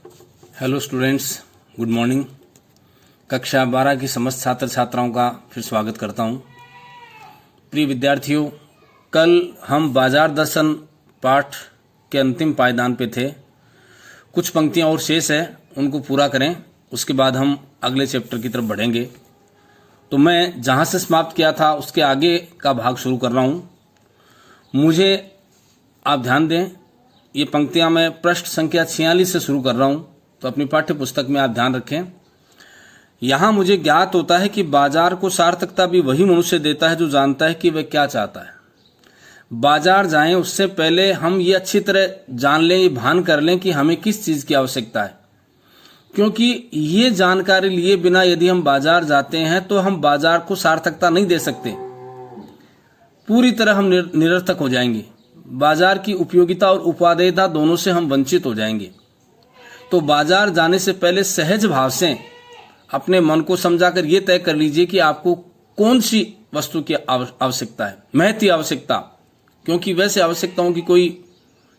Hello students, good morning. कक्षा 12 की समस्त छात्र छात्राओं का फिर स्वागत करता हूं। प्रिय विद्यार्थियों, कल हम बाजार दर्शन पाठ के अंतिम पायदान पे थे। कुछ पंक्तियां और शेष है, उनको पूरा करें, उसके बाद हम अगले चैप्टर की तरफ बढ़ेंगे। तो मैं जहां से समाप्त किया था उसके आगे का भाग शुरू कर रहा हूं। मुझे आप ध्यान दें, ये पंक्तियां मैं पृष्ठ संख्या 46 से शुरू कर रहा हूं, तो अपनी पाठ्य पुस्तक में आप ध्यान रखें। यहां मुझे ज्ञात होता है कि बाजार को सार्थकता भी वही मनुष्य देता है जो जानता है कि वह क्या चाहता है। बाजार जाएं उससे पहले हम ये अच्छी तरह जान लें, ये भान कर लें कि हमें किस चीज की आवश्यकता है, क्योंकि ये जानकारी लिए बिना यदि हम बाजार जाते हैं तो हम बाजार को सार्थकता नहीं दे सकते, पूरी तरह हम निरर्थक हो जाएंगे। बाजार की उपयोगिता और उपादेयता दोनों से हम वंचित हो जाएंगे। तो बाजार जाने से पहले सहज भाव से अपने मन को समझाकर यह तय कर लीजिए कि आपको कौन सी वस्तु की आवश्यकता है, महती आवश्यकता, क्योंकि वैसे आवश्यकताओं की कोई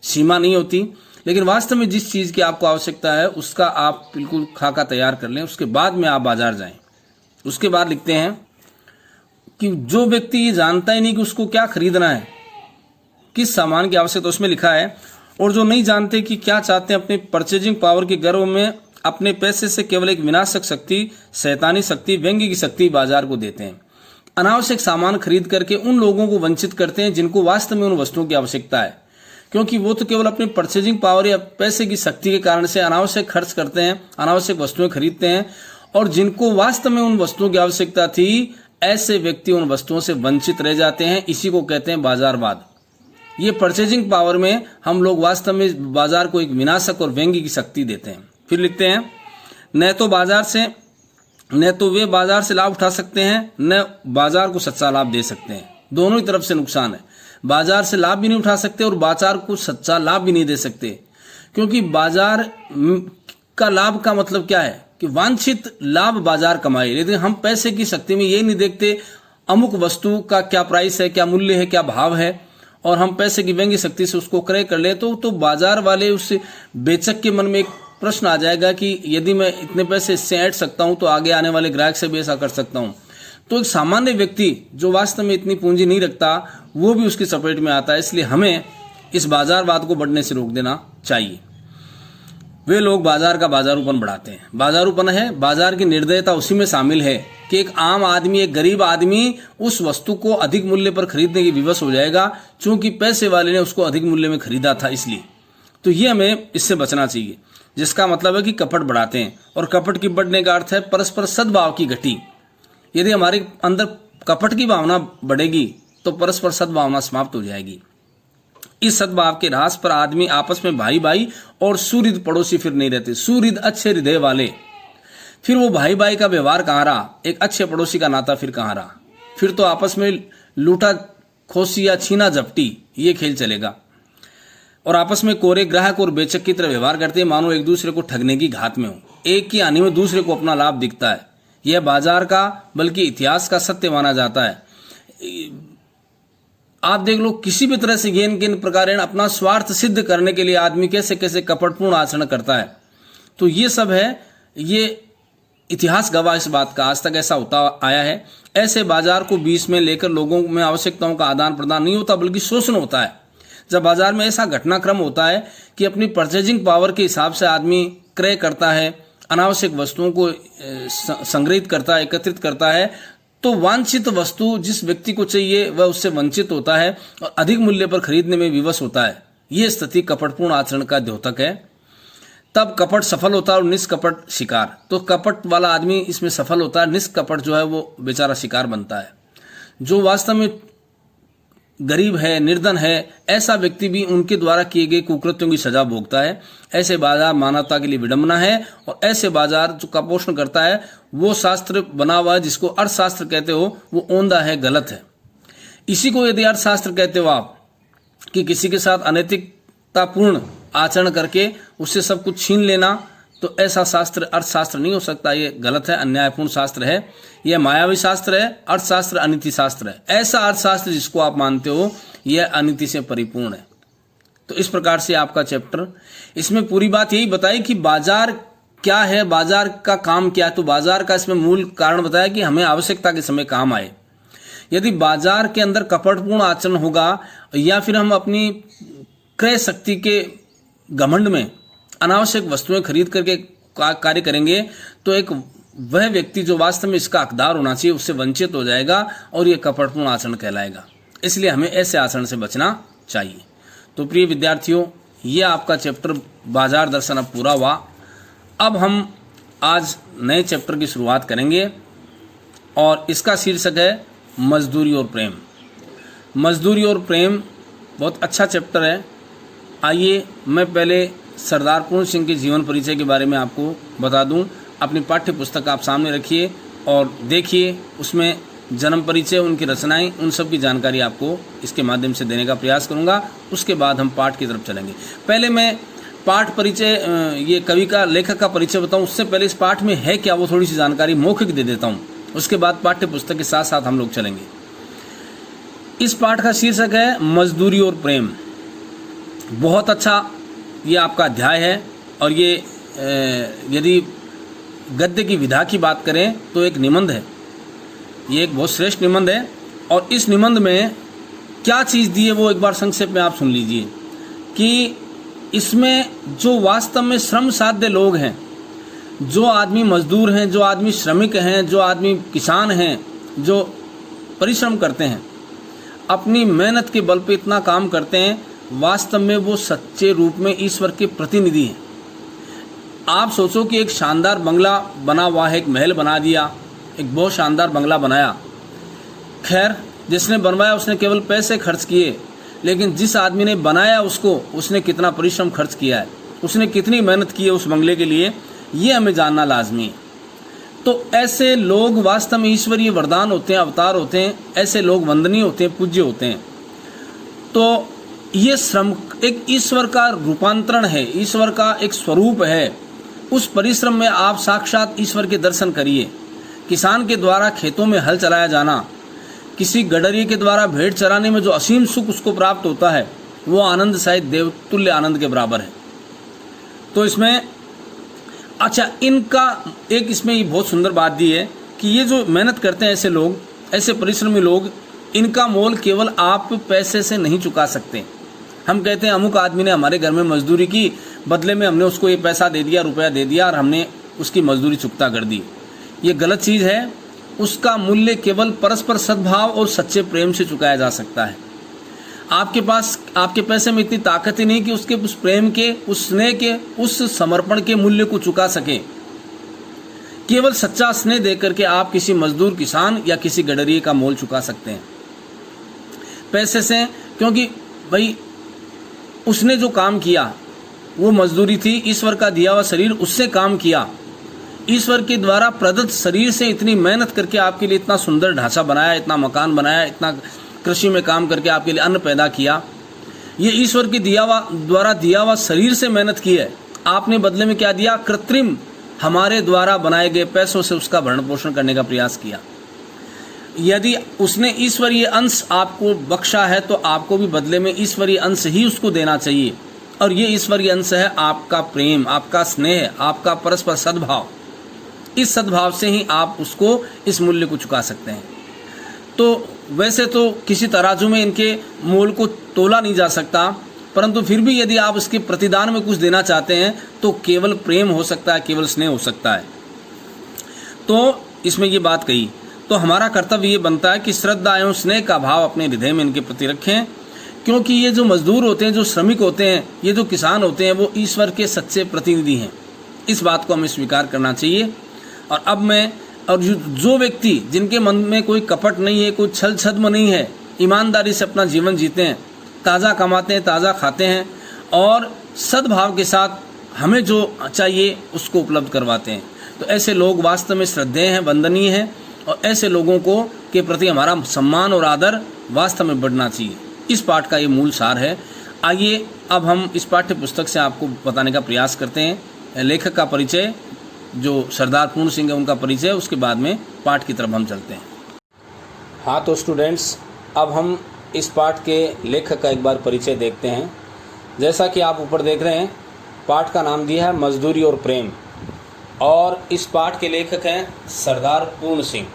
सीमा नहीं होती, लेकिन वास्तव में जिस चीज की आपको आवश्यकता है उसका आप बिल्कुल खाका तैयार कर लें, उसके बाद में आप बाजार जाएं। उसके बाद लिखते हैं कि जो व्यक्ति ये जानता ही नहीं कि उसको क्या खरीदना है, किस सामान की आवश्यकता, उसमें लिखा है, और जो नहीं जानते कि क्या चाहते हैं, अपने परचेजिंग पावर के गर्व में अपने पैसे से केवल एक विनाशक शक्ति, शैतानी शक्ति, व्यंग्य की शक्ति बाजार को देते हैं। अनावश्यक सामान खरीद करके उन लोगों को वंचित करते हैं जिनको वास्तव में उन वस्तुओं की आवश्यकता है, क्योंकि वो तो केवल अपने परचेजिंग पावर या पैसे की शक्ति के कारण से अनावश्यक खर्च करते हैं, अनावश्यक वस्तुएं खरीदते हैं, और जिनको वास्तव में उन वस्तुओं की आवश्यकता थी, ऐसे व्यक्ति उन वस्तुओं से वंचित रह जाते हैं। इसी को कहते हैं बाजारवाद। ये परचेजिंग पावर में हम लोग वास्तव में बाजार को एक विनाशक और व्यंग्य की शक्ति देते हैं। फिर लिखते हैं, न तो वे बाजार से लाभ उठा सकते हैं, न बाजार को सच्चा लाभ दे सकते हैं। दोनों ही तरफ से नुकसान है। बाजार से लाभ भी नहीं उठा सकते और बाजार को सच्चा लाभ भी नहीं दे सकते, क्योंकि बाजार का लाभ का मतलब क्या है कि वांछित लाभ बाजार कमाए। लेकिन हम पैसे की शक्ति में ये नहीं देखते अमुक वस्तु का क्या प्राइस है, क्या मूल्य है, क्या भाव है, और हम पैसे की व्यंग्य शक्ति से उसको क्रय कर ले तो बाजार वाले, उस बेचक के मन में एक प्रश्न आ जाएगा कि यदि मैं इतने पैसे इससे ऐड सकता हूं तो आगे आने वाले ग्राहक से भी ऐसा कर सकता हूं। तो एक सामान्य व्यक्ति जो वास्तव में इतनी पूंजी नहीं रखता, वो भी उसकी चपेट में आता है। इसलिए हमें इस बाजारवाद को बढ़ने से रोक देना चाहिए। वे लोग बाजार का बाजारूपन बढ़ाते हैं। बाजारूपन है, बाजार की निर्दयता उसी में शामिल है कि एक आम आदमी, एक गरीब आदमी उस वस्तु को अधिक मूल्य पर खरीदने की विवश हो जाएगा, क्योंकि पैसे वाले ने उसको अधिक मूल्य में खरीदा था। इसलिए तो ये हमें इससे बचना चाहिए, जिसका मतलब है कि कपट बढ़ाते हैं। और कपट की बढ़ने का अर्थ है परस्पर सद्भाव की घटी। यदि हमारे अंदर कपट की भावना बढ़ेगी तो परस्पर सद्भावना समाप्त हो जाएगी। इस सद्भाव के ह्रास पर आदमी आपस में भाई भाई और सुहृद पड़ोसी फिर नहीं रहते। सुहृद अच्छे हृदय वाले, फिर वो भाई भाई का व्यवहार कहाँ रहा, एक अच्छे पड़ोसी का नाता फिर कहाँ रहा। फिर तो आपस में लूटा खोसी या छीना झपटी ये खेल चलेगा, और आपस में कोरे ग्राहक और बेचक की तरह व्यवहार करते हैं, मानो एक दूसरे को ठगने की घात में हो। एक की हानि में दूसरे को अपना लाभ दिखता है। यह बाजार का बल्कि इतिहास का सत्य माना जाता है। आप देख लो, किसी भी तरह से किन प्रकार अपना स्वार्थ सिद्ध करने के लिए आदमी कैसे कैसे कपटपूर्ण आचरण करता है। तो ये सब है, ये इतिहास गवाह इस बात का, आज तक ऐसा होता आया है। ऐसे बाजार को बीच में लेकर लोगों में आवश्यकताओं का आदान प्रदान नहीं होता, बल्कि शोषण होता है। जब बाजार में ऐसा घटनाक्रम होता है कि अपनी परचेजिंग पावर के हिसाब से आदमी क्रय करता है, अनावश्यक वस्तुओं को संग्रहित करता है, एकत्रित करता है, तो वांछित वस्तु जिस व्यक्ति को चाहिए वह उससे वंचित होता है और अधिक मूल्य पर खरीदने में विवश होता है। यह स्थिति कपटपूर्ण आचरण का द्योतक है। तब कपट सफल होता है और निष्कपट शिकार। तो कपट वाला आदमी इसमें सफल होता है, निष्कपट जो है वो बेचारा शिकार बनता है। जो वास्तव में गरीब है, निर्धन है, ऐसा व्यक्ति भी उनके द्वारा किए गए कुकृत्यों की सजा भोगता है। ऐसे बाजार मानवता के लिए विडंबना है, और ऐसे बाजार जो का पोषण करता है वो शास्त्र बना हुआ है, जिसको अर्थशास्त्र कहते हो, वो औंधा है, गलत है। इसी को यदि अर्थशास्त्र कहते हो आप, कि किसी के साथ अनैतिकतापूर्ण आचरण करके उससे सब कुछ छीन लेना, तो ऐसा शास्त्र अर्थशास्त्र नहीं हो सकता। ये गलत है, अन्यायपूर्ण शास्त्र है, यह मायावी शास्त्र है। अर्थशास्त्र अनीति शास्त्र है। ऐसा अर्थशास्त्र जिसको आप मानते हो यह अनीति से परिपूर्ण है। तो इस प्रकार से आपका चैप्टर, इसमें पूरी बात यही बताई कि बाजार क्या है, बाजार का काम क्या है। तो बाजार का इसमें मूल कारण बताया कि हमें आवश्यकता के समय काम आए। यदि बाजार के अंदर कपटपूर्ण आचरण होगा या फिर हम अपनी क्रय शक्ति के घमंड में अनावश्यक वस्तुएं खरीद करके कार्य करेंगे, तो एक वह व्यक्ति जो वास्तव में इसका हकदार होना चाहिए उससे वंचित हो जाएगा और यह कपटपूर्ण आचरण कहलाएगा। इसलिए हमें ऐसे आचरण से बचना चाहिए। तो प्रिय विद्यार्थियों, ये आपका चैप्टर बाजार दर्शन अब पूरा हुआ। अब हम आज नए चैप्टर की शुरुआत करेंगे और इसका शीर्षक है मजदूरी और प्रेम। मजदूरी और प्रेम बहुत अच्छा चैप्टर है। आइए मैं पहले सरदार पूर्ण सिंह के जीवन परिचय के बारे में आपको बता दूं। अपनी पाठ्य पुस्तक आप सामने रखिए और देखिए, उसमें जन्म परिचय, उनकी रचनाएं, उन सब की जानकारी आपको इसके माध्यम से देने का प्रयास करूंगा। उसके बाद हम पाठ की तरफ चलेंगे। पहले मैं पाठ परिचय, ये कवि का, लेखक का परिचय बताऊं, उससे पहले इस पाठ में है क्या वो थोड़ी सी जानकारी मौखिक दे देता हूं। उसके बाद पाठ्य पुस्तक के साथ साथ हम लोग चलेंगे। इस पाठ का शीर्षक है मजदूरी और प्रेम। बहुत अच्छा ये आपका अध्याय है और ये यदि गद्य की विधा की बात करें तो एक निबंध है। ये एक बहुत श्रेष्ठ निबंध है और इस निबंध में क्या चीज़ दी है वो एक बार संक्षेप में आप सुन लीजिए कि इसमें जो वास्तव में श्रम साध्य लोग हैं, जो आदमी मजदूर हैं, जो आदमी श्रमिक हैं, जो आदमी किसान हैं, जो परिश्रम करते हैं, अपनी मेहनत के बल पे इतना काम करते हैं, वास्तव में वो सच्चे रूप में ईश्वर के प्रतिनिधि हैं। आप सोचो कि एक शानदार बंगला बना हुआ है, एक महल बना दिया, एक बहुत शानदार बंगला बनाया। खैर, जिसने बनवाया उसने केवल पैसे खर्च किए, लेकिन जिस आदमी ने बनाया उसने कितना परिश्रम खर्च किया है, उसने कितनी मेहनत की है उस बंगले के लिए, ये हमें जानना लाजमी है। तो ऐसे लोग वास्तव में ईश्वरीय वरदान होते हैं, अवतार होते हैं। ऐसे लोग वंदनीय होते हैं, पूज्य होते हैं। तो ये श्रम एक ईश्वर का रूपांतरण है, ईश्वर का एक स्वरूप है। उस परिश्रम में आप साक्षात ईश्वर के दर्शन करिए। किसान के द्वारा खेतों में हल चलाया जाना, किसी गडरिये के द्वारा भेड़ चराने में जो असीम सुख उसको प्राप्त होता है, वो आनंद शायद देवतुल्य आनंद के बराबर है। तो इसमें अच्छा, इनका एक इसमें ये बहुत सुंदर बात दी है कि ये जो मेहनत करते हैं ऐसे लोग, ऐसे परिश्रमी लोग, इनका मोल केवल आप पैसे से नहीं चुका सकते। हम कहते हैं अमुक आदमी ने हमारे घर में मजदूरी की, बदले में हमने उसको ये पैसा दे दिया, रुपया दे दिया और हमने उसकी मजदूरी चुकता कर दी। ये गलत चीज़ है। उसका मूल्य केवल परस्पर सद्भाव और सच्चे प्रेम से चुकाया जा सकता है। आपके पास, आपके पैसे में इतनी ताकत ही नहीं कि उसके उस प्रेम के, उस स्नेह के, उस समर्पण के मूल्य को चुका सके। केवल सच्चा स्नेह देकर के आप किसी मजदूर, किसान या किसी गडरिये का मोल चुका सकते हैं पैसे से। क्योंकि भाई उसने जो काम किया वो मजदूरी थी, ईश्वर का दिया हुआ शरीर, उससे काम किया। ईश्वर के द्वारा प्रदत्त शरीर से इतनी मेहनत करके आपके लिए इतना सुंदर ढांचा बनाया, इतना मकान बनाया, इतना कृषि में काम करके आपके लिए अन्न पैदा किया। ये ईश्वर के द्वारा दिया हुआ शरीर से मेहनत की है। आपने बदले में क्या दिया? कृत्रिम हमारे द्वारा बनाए गए पैसों से उसका भरण पोषण करने का प्रयास किया। यदि उसने ईश्वरीय अंश आपको बख्शा है तो आपको भी बदले में ईश्वरीय अंश ही उसको देना चाहिए। और ये ईश्वरीय अंश है आपका प्रेम, आपका स्नेह, आपका परस्पर सद्भाव। इस सद्भाव से ही आप उसको इस मूल्य को चुका सकते हैं। तो वैसे तो किसी तराजू में इनके मोल को तोला नहीं जा सकता, परंतु फिर भी यदि आप इसके प्रतिदान में कुछ देना चाहते हैं तो केवल प्रेम हो सकता है, केवल स्नेह हो सकता है। तो इसमें ये बात कही, तो हमारा कर्तव्य ये बनता है कि श्रद्धा एवं स्नेह का भाव अपने हृदय में इनके प्रति रखें, क्योंकि ये जो मजदूर होते हैं, जो श्रमिक होते हैं, ये जो किसान होते हैं, वो ईश्वर के सच्चे प्रतिनिधि हैं। इस बात को हमें स्वीकार करना चाहिए। और अब मैं, और जो व्यक्ति जिनके मन में कोई कपट नहीं है, कोई छल छद्म नहीं है, ईमानदारी से अपना जीवन जीते हैं, ताज़ा कमाते हैं, ताज़ा खाते हैं और सद्भाव के साथ हमें जो चाहिए उसको उपलब्ध करवाते हैं, तो ऐसे लोग वास्तव में श्रद्धेय हैं, वंदनीय हैं। और ऐसे लोगों को के प्रति हमारा सम्मान और आदर वास्तव में बढ़ना चाहिए। इस पाठ का ये मूल सार है। आइए अब हम इस पाठ्य पुस्तक से आपको बताने का प्रयास करते हैं। लेखक का परिचय जो सरदार पूर्ण सिंह है उनका परिचय, उसके बाद में पाठ की तरफ हम चलते हैं। हाँ तो स्टूडेंट्स, अब हम इस पाठ के लेखक का एक बार परिचय देखते हैं। जैसा कि आप ऊपर देख रहे हैं, पाठ का नाम दिया है मजदूरी और प्रेम, और इस पाठ के लेखक हैं सरदार पूर्ण सिंह,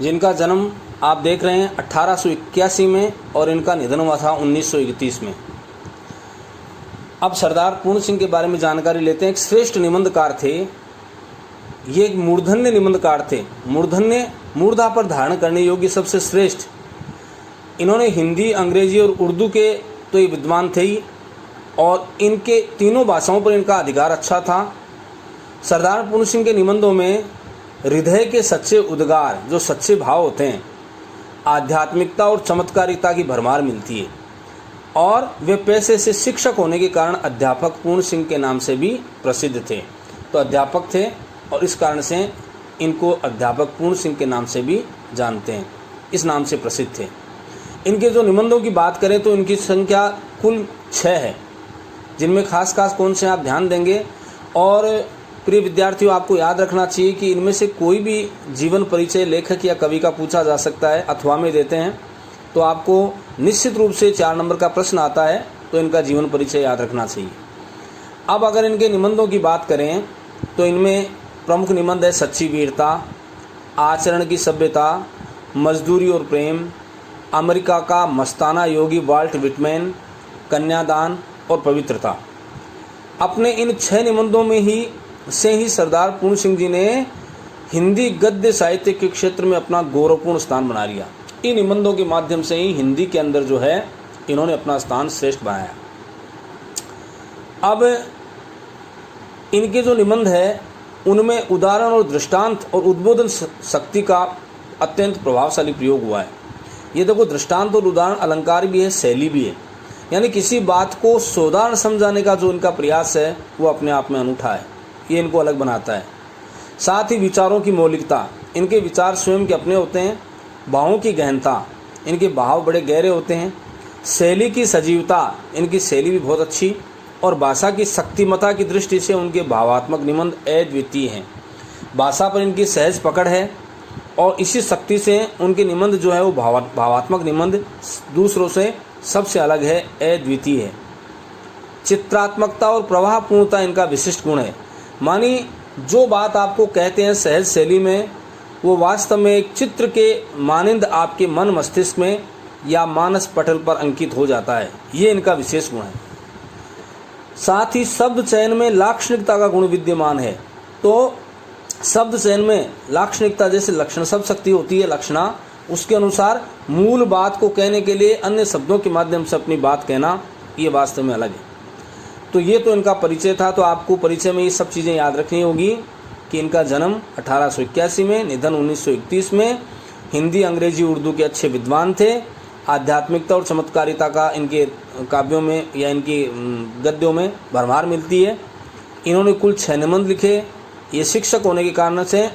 जिनका जन्म आप देख रहे हैं 1881 में और इनका निधन हुआ था 1931 में। अब सरदार पूर्ण सिंह के बारे में जानकारी लेते हैं। एक श्रेष्ठ निबंधकार थे, ये एक मूर्धन्य निबंधकार थे। मूर्धन्य मूर्धा पर धारण करने योग्य सबसे श्रेष्ठ। इन्होंने हिंदी, अंग्रेजी और उर्दू के तो ये विद्वान थे ही, और इनके तीनों भाषाओं पर इनका अधिकार अच्छा था। सरदार पूर्ण सिंह के निबंधों में हृदय के सच्चे उद्गार, जो सच्चे भाव होते हैं, आध्यात्मिकता और चमत्कारिता की भरमार मिलती है, और वे पेशे से शिक्षक होने के कारण अध्यापक पूर्ण सिंह के नाम से भी प्रसिद्ध थे। तो अध्यापक थे और इस कारण से इनको अध्यापक पूर्ण सिंह के नाम से भी जानते हैं, इस नाम से प्रसिद्ध थे। इनके जो निबंधों की बात करें तो इनकी संख्या कुल 6 है, जिनमें खास कौन से आप ध्यान देंगे। और प्रिय विद्यार्थियों, आपको याद रखना चाहिए कि इनमें से कोई भी जीवन परिचय लेखक या कवि का पूछा जा सकता है, अथवा में देते हैं तो आपको निश्चित रूप से 4 नंबर का प्रश्न आता है, तो इनका जीवन परिचय याद रखना चाहिए। अब अगर इनके निबंधों की बात करें तो इनमें प्रमुख निबंध है सच्ची वीरता, आचरण की सभ्यता, मजदूरी और प्रेम, अमेरिका का मस्ताना योगी वाल्ट विटमैन, कन्यादान और पवित्रता। अपने इन 6 निबंधों में ही सरदार पूर्ण सिंह जी ने हिंदी गद्य साहित्य के क्षेत्र में अपना गौरवपूर्ण स्थान बना लिया। इन निबंधों के माध्यम से ही हिंदी के अंदर जो है इन्होंने अपना स्थान श्रेष्ठ बनाया। अब इनके जो निबंध है उनमें उदाहरण और दृष्टांत और उद्बोधन शक्ति का अत्यंत प्रभावशाली प्रयोग हुआ है। ये देखो, दृष्टांत और उदाहरण अलंकार भी है, शैली भी है, यानी किसी बात को सोदाहरण समझाने का जो इनका प्रयास है वो अपने आप में अनूठा है, ये इनको अलग बनाता है। साथ ही विचारों की मौलिकता, इनके विचार स्वयं के अपने होते हैं। भावों की गहनता, इनके भाव बड़े गहरे होते हैं। शैली की सजीवता, इनकी शैली भी बहुत अच्छी, और भाषा की शक्तिमता की दृष्टि से उनके भावात्मक निबंध अद्वितीय हैं। भाषा पर इनकी सहज पकड़ है, और इसी शक्ति से उनके निबंध जो है वो भावात्मक निबंध दूसरों से सबसे अलग है, अद्वितीय है। चित्रात्मकता और प्रवाहपूर्णता इनका विशिष्ट गुण है। मानी जो बात आपको कहते हैं सहज शैली में, वो वास्तव में एक चित्र के मानिंद आपके मन मस्तिष्क में या मानस पटल पर अंकित हो जाता है, ये इनका विशेष गुण है। साथ ही शब्द चयन में लाक्षणिकता का गुण विद्यमान है। तो शब्द चयन में लाक्षणिकता, जैसे लक्षण शब्द शक्ति होती है लक्षणा, उसके अनुसार मूल बात को कहने के लिए अन्य शब्दों के माध्यम से अपनी बात कहना, ये वास्तव में अलग है। तो ये तो इनका परिचय था। तो आपको परिचय में ये सब चीज़ें याद रखनी होगी कि इनका जन्म 1881 में, निधन 1931 में। हिंदी, अंग्रेजी, उर्दू के अच्छे विद्वान थे। आध्यात्मिकता और चमत्कारिता का इनके काव्यों में या इनकी गद्यों में भरमार मिलती है। इन्होंने कुल 6 निबंध लिखे। ये शिक्षक होने के कारण से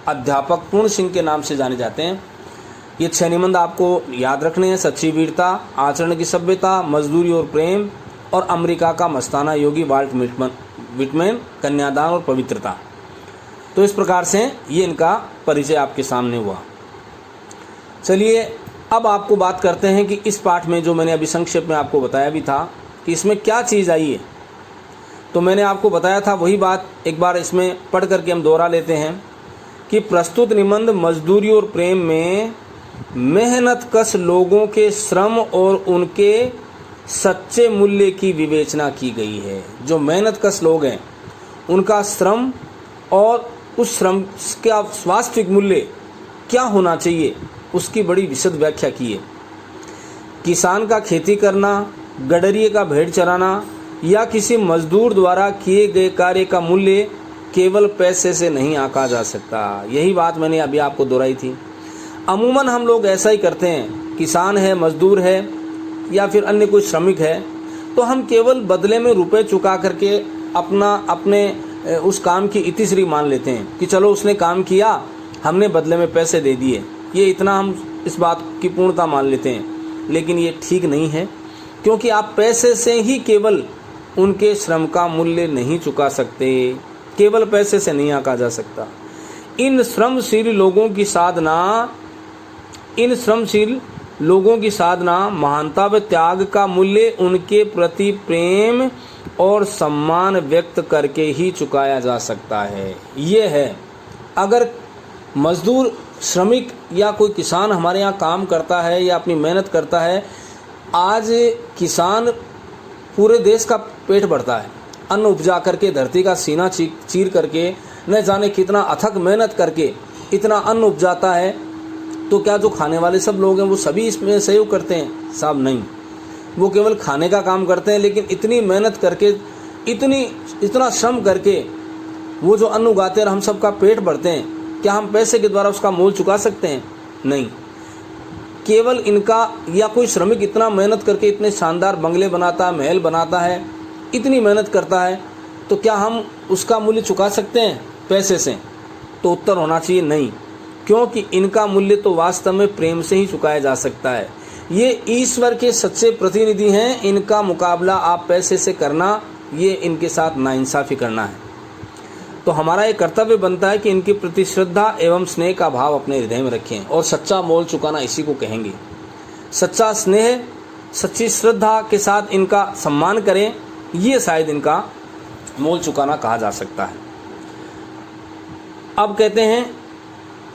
अध्यापक पूर्ण सिंह के नाम से जाने जाते हैं। ये 6 निबंध आपको याद रखने हैं: सच्ची वीरता, आचरण की सभ्यता, मजदूरी और प्रेम, और अमेरिका का मस्ताना योगी वाल्ट विटमैन, कन्यादान और पवित्रता। तो इस प्रकार से ये इनका परिचय आपके सामने हुआ। चलिए अब आपको बात करते हैं कि इस पाठ में जो मैंने अभी संक्षेप में आपको बताया भी था कि इसमें क्या चीज़ आई है। तो मैंने आपको बताया था वही बात एक बार इसमें पढ़ करके हम दोहरा लेते हैं कि प्रस्तुत निबंध मजदूरी और प्रेम में मेहनत कश लोगों के श्रम और उनके सच्चे मूल्य की विवेचना की गई है। जो मेहनत कश लोग हैं उनका श्रम और उस श्रम का वास्तविक मूल्य क्या होना चाहिए, उसकी बड़ी विशद व्याख्या की है। किसान का खेती करना, गडरिये का भेड़ चराना या किसी मजदूर द्वारा किए गए कार्य का मूल्य केवल पैसे से नहीं आंका जा सकता। यही बात मैंने अभी आपको दोहराई थी। अमूमन हम लोग ऐसा ही करते हैं, किसान है, मजदूर है या फिर अन्य कोई श्रमिक है, तो हम केवल बदले में रुपए चुका करके अपने उस काम की इतिश्री मान लेते हैं कि चलो उसने काम किया, हमने बदले में पैसे दे दिए। ये इतना हम इस बात की पूर्णता मान लेते हैं, लेकिन ये ठीक नहीं है, क्योंकि आप पैसे से ही केवल उनके श्रम का मूल्य नहीं चुका सकते, केवल पैसे से नहीं आंका जा सकता। इन श्रमशील लोगों की साधना, इन श्रमशील लोगों की साधना, महानता व त्याग का मूल्य उनके प्रति प्रेम और सम्मान व्यक्त करके ही चुकाया जा सकता है। ये है, अगर मजदूर, श्रमिक या कोई किसान हमारे यहाँ काम करता है या अपनी मेहनत करता है, आज किसान पूरे देश का पेट भरता है, अन्न उपजा करके, धरती का सीना चीर करके, न जाने कितना अथक मेहनत करके इतना अन्न उपजाता है, तो क्या जो खाने वाले सब लोग हैं वो सभी इसमें सहयोग करते हैं? साहब नहीं, वो केवल खाने का काम करते हैं, लेकिन इतनी मेहनत करके, इतना श्रम करके वो जो अन्न उगाते हैं और हम सबका पेट भरते हैं, क्या हम पैसे के द्वारा उसका मोल चुका सकते हैं? नहीं। केवल इनका, या कोई श्रमिक इतना मेहनत करके इतने शानदार बंगले बनाता है, महल बनाता है, इतनी मेहनत करता है, तो क्या हम उसका मूल्य चुका सकते हैं पैसे से? तो उत्तर होना चाहिए नहीं, क्योंकि इनका मूल्य तो वास्तव में प्रेम से ही चुकाया जा सकता है। ये ईश्वर के सच्चे प्रतिनिधि हैं, इनका मुकाबला आप पैसे से करना, ये इनके साथ नाइंसाफ़ी करना है। तो हमारा ये कर्तव्य बनता है कि इनके प्रति श्रद्धा एवं स्नेह का भाव अपने हृदय में रखें, और सच्चा मोल चुकाना इसी को कहेंगे। सच्चा स्नेह, सच्ची श्रद्धा के साथ इनका सम्मान करें, ये शायद इनका मोल चुकाना कहा जा सकता है। अब कहते हैं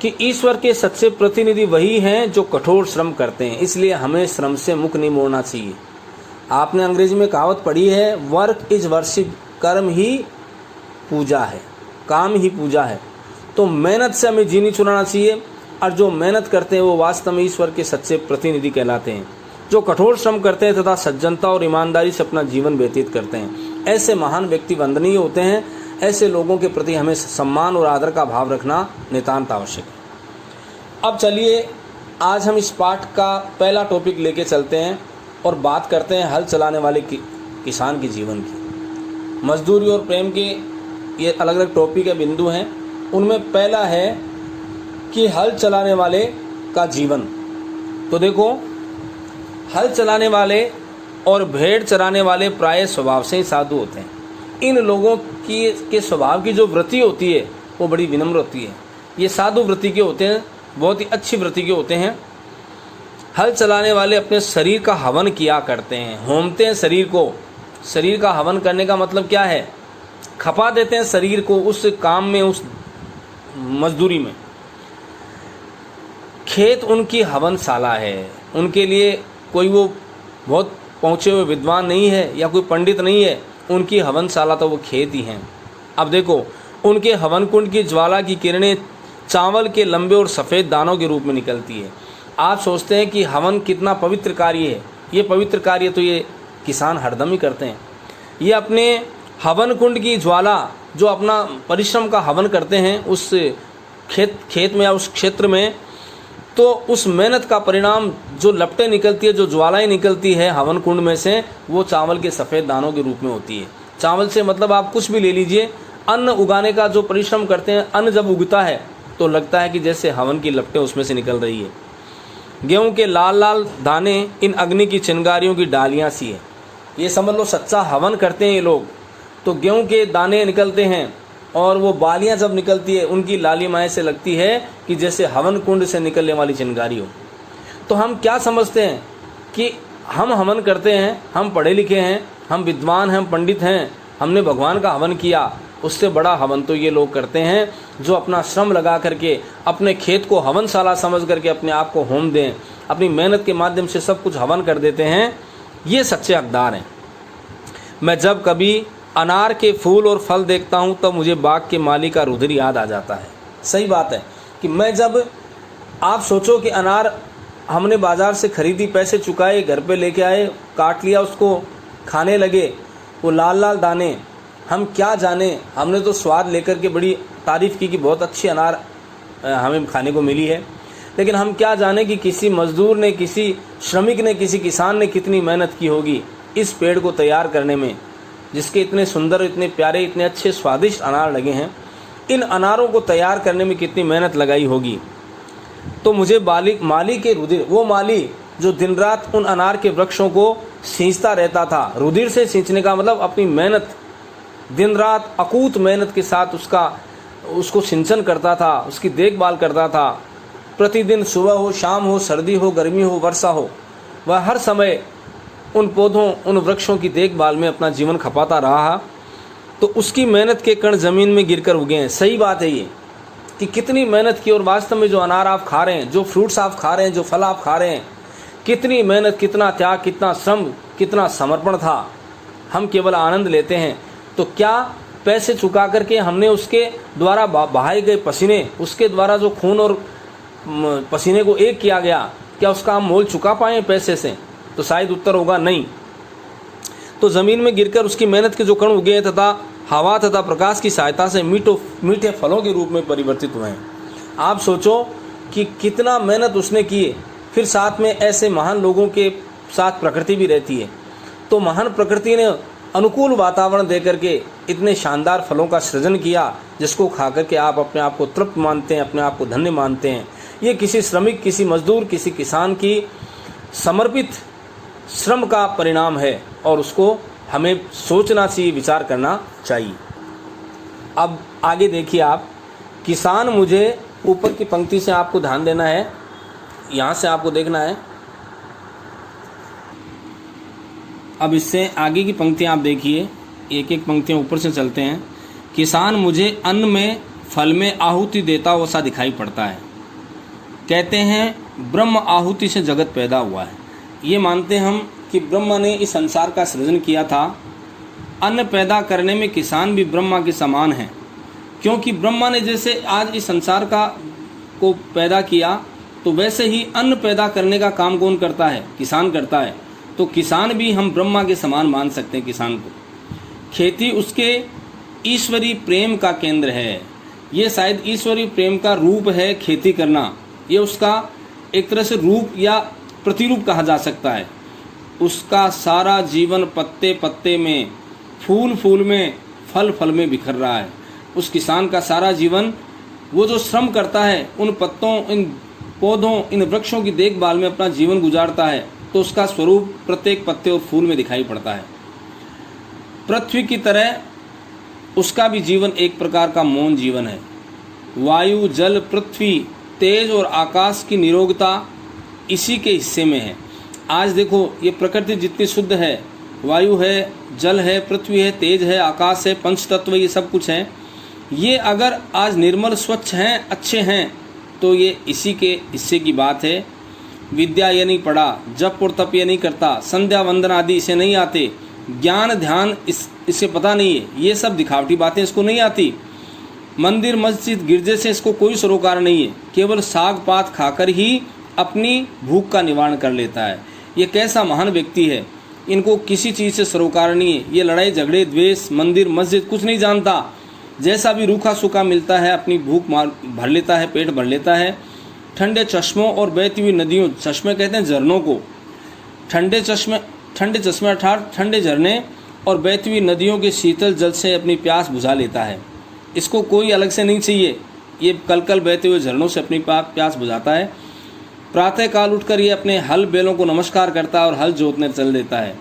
कि ईश्वर के सच्चे प्रतिनिधि वही हैं जो कठोर श्रम करते हैं, इसलिए हमें श्रम से मुख नहीं मोड़ना चाहिए। आपने अंग्रेजी में कहावत पढ़ी है, वर्क इज वर्शिप, कर्म ही पूजा है, काम ही पूजा है। तो मेहनत से हमें जी नहीं चुराना चाहिए, और जो मेहनत करते हैं वो वास्तव में ईश्वर के सच्चे प्रतिनिधि कहलाते हैं, जो कठोर श्रम करते हैं तथा सज्जनता और ईमानदारी से अपना जीवन व्यतीत करते हैं। ऐसे महान व्यक्ति वंदनीय होते हैं। ऐसे लोगों के प्रति हमें सम्मान और आदर का भाव रखना नितांत आवश्यक है। अब चलिए, आज हम इस पाठ का पहला टॉपिक लेके चलते हैं और बात करते हैं हल चलाने वाले किसान के जीवन की। मजदूरी और प्रेम के ये अलग अलग टॉपिक के बिंदु हैं। उनमें पहला है कि हल चलाने वाले का जीवन। तो देखो, हल चलाने वाले और भेड़ चराने वाले प्राय स्वभाव से ही साधु होते हैं। इन लोगों के स्वभाव की जो वृत्ति होती है वो बड़ी विनम्र होती है। ये साधु वृत्ति के होते हैं, बहुत ही अच्छी वृत्ति के होते हैं। हल चलाने वाले अपने शरीर का हवन किया करते हैं, होमते हैं शरीर को। शरीर का हवन करने का मतलब क्या है? खपा देते हैं शरीर को उस काम में, उस मजदूरी में। खेत उनकी हवनशाला है। उनके लिए कोई वो बहुत पहुँचे हुए विद्वान नहीं है या कोई पंडित नहीं है, उनकी हवनशाला तो वो खेत ही हैं। अब देखो, उनके हवन कुंड की ज्वाला की किरणें चावल के लंबे और सफ़ेद दानों के रूप में निकलती है। आप सोचते हैं कि हवन कितना पवित्र कार्य है। ये पवित्र कार्य तो ये किसान हरदम ही करते हैं। ये अपने हवन कुंड की ज्वाला, जो अपना परिश्रम का हवन करते हैं उस खेत में या उस क्षेत्र में, तो उस मेहनत का परिणाम जो लपटें निकलती है, जो ज्वालाएं निकलती है हवन कुंड में से, वो चावल के सफ़ेद दानों के रूप में होती है। चावल से मतलब आप कुछ भी ले लीजिए, अन्न उगाने का जो परिश्रम करते हैं, अन्न जब उगता है तो लगता है कि जैसे हवन की लपटें उसमें से निकल रही है। गेहूं के लाल लाल दाने इन अग्नि की चिंगारियों की डालियाँ सी है। ये समझ लो, सच्चा हवन करते हैं ये लोग। तो गेहूं के दाने निकलते हैं और वो बालियां जब निकलती है, उनकी लालिमाएँ से लगती है कि जैसे हवन कुंड से निकलने वाली चिंगारी हो। तो हम क्या समझते हैं कि हम हवन करते हैं, हम पढ़े लिखे हैं, हम विद्वान हैं, हम पंडित हैं, हमने भगवान का हवन किया। उससे बड़ा हवन तो ये लोग करते हैं जो अपना श्रम लगा करके अपने खेत को हवनशाला समझ करके अपने आप को होम दें, अपनी मेहनत के माध्यम से सब कुछ हवन कर देते हैं। ये सच्चे हकदार हैं। मैं जब कभी अनार के फूल और फल देखता हूँ तब मुझे बाग के माली का रुधिर याद आ जाता है। सही बात है कि मैं जब, आप सोचो कि अनार हमने बाज़ार से ख़रीदी, पैसे चुकाए, घर पे लेके आए, काट लिया, उसको खाने लगे, वो लाल लाल दाने, हम क्या जाने, हमने तो स्वाद लेकर के बड़ी तारीफ़ की कि बहुत अच्छी अनार हमें खाने को मिली है, लेकिन हम क्या जाने कि किसी मज़दूर ने, किसी श्रमिक ने, किसी किसान ने कितनी मेहनत की होगी इस पेड़ को तैयार करने में, जिसके इतने सुंदर, इतने प्यारे, इतने अच्छे स्वादिष्ट अनार लगे हैं। इन अनारों को तैयार करने में कितनी मेहनत लगाई होगी। तो मुझे माली के रुधिर, वो माली जो दिन रात उन अनार के वृक्षों को सींचता रहता था, रुधिर से सींचने का मतलब अपनी मेहनत, दिन रात अकूत मेहनत के साथ उसको सिंचन करता था, उसकी देखभाल करता था, प्रतिदिन सुबह हो, शाम हो, सर्दी हो, गर्मी हो, वर्षा हो, वह हर समय उन पौधों, उन वृक्षों की देखभाल में अपना जीवन खपाता रहा, तो उसकी मेहनत के कण ज़मीन में गिरकर उगे हैं। सही बात है ये कि कितनी मेहनत की, और वास्तव में जो अनार आप खा रहे हैं, जो फ्रूट्स आप खा रहे हैं, जो फल आप खा रहे हैं, कितनी मेहनत, कितना त्याग, कितना श्रम, कितना समर्पण था। हम केवल आनंद लेते हैं। तो क्या पैसे चुका करके हमने उसके द्वारा बहाए गए पसीने, उसके द्वारा जो खून और पसीने को एक किया गया, क्या उसका हम मोल चुका पाए पैसे से? तो शायद उत्तर होगा नहीं। तो ज़मीन में गिरकर उसकी मेहनत के जो कण उगे हैं तथा हवा तथा प्रकाश की सहायता से मीठे फलों के रूप में परिवर्तित हुए हैं। आप सोचो कि कितना मेहनत उसने की है। फिर साथ में ऐसे महान लोगों के साथ प्रकृति भी रहती है। तो महान प्रकृति ने अनुकूल वातावरण देकर के इतने शानदार फलों का सृजन किया, जिसको खा करके आप अपने आप को तृप्त मानते हैं, अपने आप को धन्य मानते हैं। ये किसी श्रमिक, किसी मजदूर, किसी किसान की समर्पित श्रम का परिणाम है, और उसको हमें सोचना चाहिए, विचार करना चाहिए। अब आगे देखिए आप, किसान मुझे, ऊपर की पंक्ति से आपको ध्यान देना है, यहाँ से आपको देखना है। अब इससे आगे की पंक्तियाँ आप देखिए, एक एक पंक्तियाँ ऊपर से चलते हैं। किसान मुझे अन्न में, फल में आहुति देता हुआ सा दिखाई पड़ता है। कहते हैं ब्रह्म आहुति से जगत पैदा हुआ है। ये मानते हम कि ब्रह्मा ने इस संसार का सृजन किया था। अन्न पैदा करने में किसान भी ब्रह्मा के समान है, क्योंकि ब्रह्मा ने जैसे आज इस संसार को पैदा किया, तो वैसे ही अन्न पैदा करने का काम कौन करता है? किसान करता है। तो किसान भी हम ब्रह्मा के समान मान सकते हैं किसान को। खेती उसके ईश्वरीय प्रेम का केंद्र है। ये शायद ईश्वरीय प्रेम का रूप है खेती करना। ये उसका एक तरह से रूप या प्रतिरूप कहा जा सकता है। उसका सारा जीवन पत्ते पत्ते में, फूल फूल में, फल फल में बिखर रहा है। उस किसान का सारा जीवन, वो जो श्रम करता है, उन पत्तों, इन पौधों, इन वृक्षों की देखभाल में अपना जीवन गुजारता है, तो उसका स्वरूप प्रत्येक पत्ते और फूल में दिखाई पड़ता है। पृथ्वी की तरह उसका भी जीवन एक प्रकार का मौन जीवन है। वायु, जल, पृथ्वी, तेज और आकाश की निरोगता इसी के हिस्से में है। आज देखो, ये प्रकृति जितनी शुद्ध है, वायु है, जल है, पृथ्वी है, तेज है, आकाश है, पंच तत्व, ये सब कुछ है। ये अगर आज निर्मल, स्वच्छ हैं, अच्छे हैं, तो ये इसी के हिस्से की बात है। विद्या ये नहीं पढ़ा, जप और तप ये नहीं करता, संध्या वंदन आदि इसे नहीं आते, ज्ञान ध्यान इसे पता नहीं है, ये सब दिखावटी बातें इसको नहीं आती। मंदिर, मस्जिद, गिरजे से इसको कोई सरोकार नहीं है। केवल साग पात खाकर ही अपनी भूख का निवारण कर लेता है। ये कैसा महान व्यक्ति है, इनको किसी चीज़ से सरोकार नहीं है। ये लड़ाई झगड़े, द्वेष, मंदिर, मस्जिद कुछ नहीं जानता। जैसा भी रूखा सूखा मिलता है, अपनी भूख भर लेता है, पेट भर लेता है। ठंडे चश्मों और बहती हुई नदियों, चश्मे कहते हैं झरनों को, ठंडे चश्मे अर्थात ठंडे झरने और बहती हुई नदियों के शीतल जल से अपनी प्यास बुझा लेता है। इसको कोई अलग से नहीं चाहिए, ये कल बहते हुए झरनों से अपनी प्यास बुझाता है। प्रातः काल उठकर ये अपने हल बैलों को नमस्कार करता है और हल जोतने चल देता है।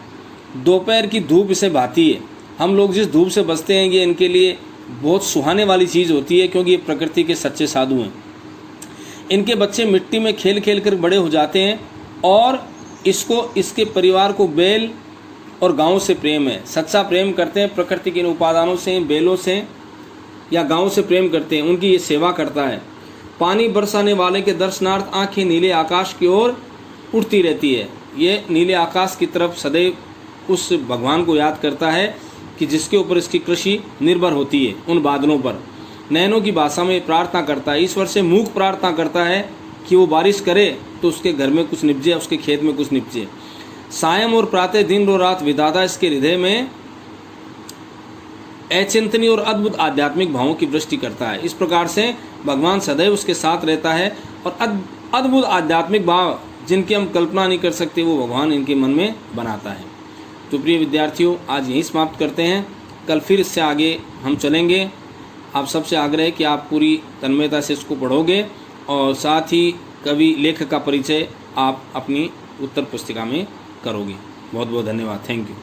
दोपहर की धूप इसे भाती है। हम लोग जिस धूप से बचते हैं, ये इनके लिए बहुत सुहाने वाली चीज़ होती है, क्योंकि ये प्रकृति के सच्चे साधु हैं। इनके बच्चे मिट्टी में खेल खेल कर बड़े हो जाते हैं, और इसके परिवार को बैल और गांव से प्रेम है, सच्चा प्रेम करते हैं। प्रकृति के इन उपादानों से, बैलों से या गांव से प्रेम करते हैं, उनकी ये सेवा करता है। पानी बरसाने वाले के दर्शनार्थ आंखें नीले आकाश की ओर उठती रहती है। ये नीले आकाश की तरफ सदैव उस भगवान को याद करता है कि जिसके ऊपर इसकी कृषि निर्भर होती है, उन बादलों पर। नैनों की भाषा में प्रार्थना करता है, ईश्वर से मूक प्रार्थना करता है कि वो बारिश करे तो उसके घर में कुछ निपजे, उसके खेत में कुछ निपजे। सायं और प्रातः, दिन और रात विधाता इसके हृदय में अचिंतनीय और अद्भुत आध्यात्मिक भावों की वृष्टि करता है। इस प्रकार से भगवान सदैव उसके साथ रहता है, और अद्भुत आध्यात्मिक भाव जिनकी हम कल्पना नहीं कर सकते, वो भगवान इनके मन में बनाता है। तो प्रिय विद्यार्थियों, आज यहीं समाप्त करते हैं। कल फिर इससे आगे हम चलेंगे। आप सबसे आग्रह है कि आप पूरी तन्मयता से इसको पढ़ोगे, और साथ ही कवि लेखक का परिचय आप अपनी उत्तर पुस्तिका में करोगे। बहुत बहुत धन्यवाद। Thank you.